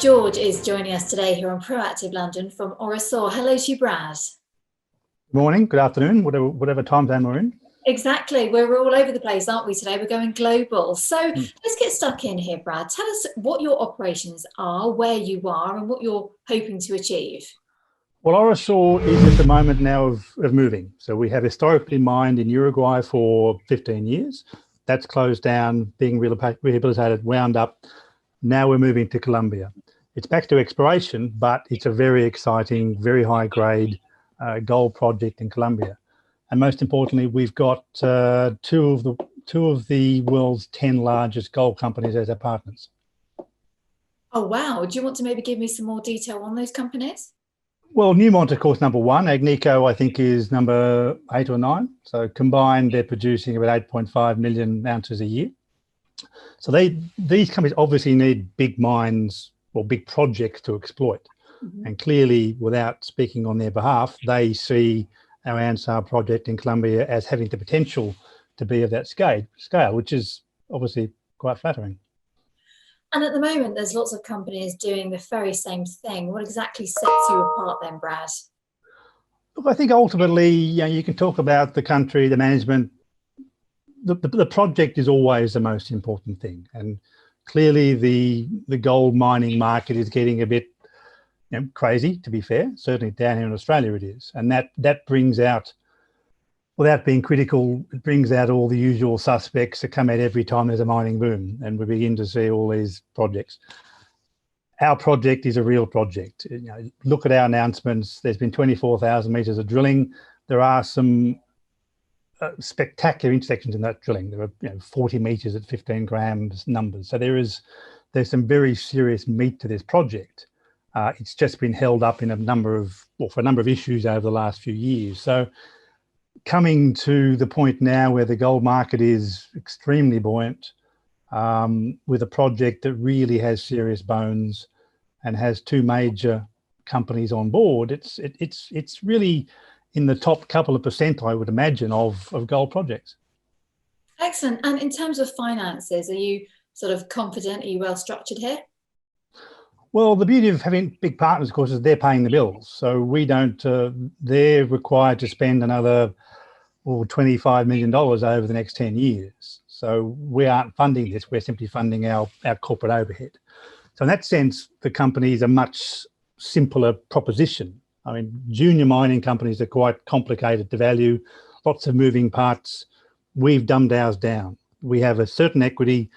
George is joining us today here on Proactive London from Orosur. Hello to you, Brad. Morning, good afternoon, whatever time zone we're in. Exactly. We're all over the place, aren't we, today? We're going global. So let's get stuck in here, Brad. Tell us what your operations are, where you are, and what you're hoping to achieve. Well, Orosur is at the moment now of moving. So we have historically mined in Uruguay for 15 years. That's closed down, being rehabilitated, wound up. Now we're moving to Colombia. It's back to exploration, but it's a very exciting, very high grade gold project in Colombia. And most importantly, we've got two of the world's 10 largest gold companies as our partners. Oh, wow. Do you want to maybe give me some more detail on those companies? Well, Newmont, of course, number one. Agnico, I think, is number 8 or 9. So combined, they're producing about 8.5 million ounces a year. So these companies obviously need big mines or big projects to exploit. And clearly, without speaking on their behalf, they see our Anzá Project in Colombia as having the potential to be of that scale, which is obviously quite flattering. And at the moment, there's lots of companies doing the very same thing. What exactly sets you apart then, Brad? Look, I think ultimately, you can talk about the country, the management. The project is always the most important thing. And clearly the gold mining market is getting a bit crazy, to be fair. Certainly down here in Australia it is. And that brings out, without being critical, it brings out all the usual suspects that come out every time there's a mining boom, and we begin to see all these projects. Our project is a real project. Look at our announcements. There's been 24,000 meters of drilling. There are some spectacular intersections in that drilling. There are 40 meters at 15 grams numbers. So there's some very serious meat to this project. It's just been held up in for a number of issues over the last few years. So coming to the point now where the gold market is extremely buoyant, with a project that really has serious bones and has 2 major companies on board, it's really in the top couple of percent, I would imagine, of gold projects. Excellent. And in terms of finances, are you sort of confident? Are you well structured here? Well, the beauty of having big partners, of course, is they're paying the bills. So we don't, they're required to spend another $25 million over the next 10 years. So we aren't funding this, we're simply funding our corporate overhead. So in that sense, the company is a much simpler proposition. I mean, junior mining companies are quite complicated to value, lots of moving parts. We've dumbed ours down. We have a certain equity,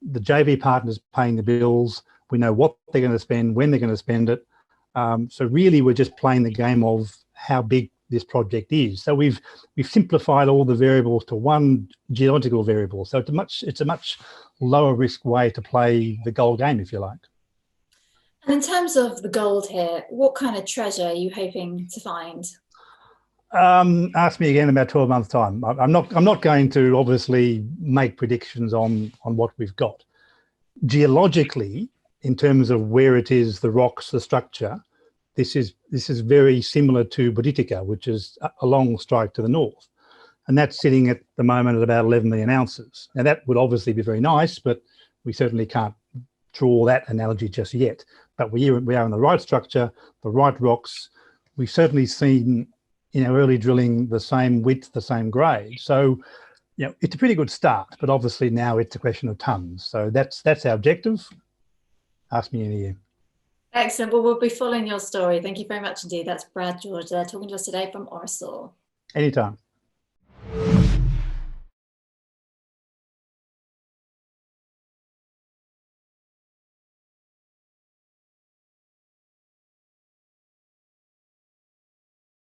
the JV partners paying the bills. We know what they're going to spend, when they're going to spend it. So really, we're just playing the game of how big this project is. So we've simplified all the variables to one geological variable. So it's a much lower risk way to play the gold game, if you like. And in terms of the gold here, what kind of treasure are you hoping to find? Ask me again in about 12 months' time. I'm not going to obviously make predictions on what we've got. Geologically, in terms of where it is, the rocks, the structure, this is very similar to Buritica, which is a long strike to the north. And that's sitting at the moment at about 11 million ounces. Now that would obviously be very nice, but we certainly can't draw that analogy just yet. But we are in the right structure, the right rocks. We've certainly seen in our early drilling the same width, the same grade. So, it's a pretty good start, but obviously now it's a question of tons. So that's our objective. Ask me in a year. Excellent. Well, we'll be following your story. Thank you very much indeed. That's Brad George there talking to us today from Orosur. Anytime.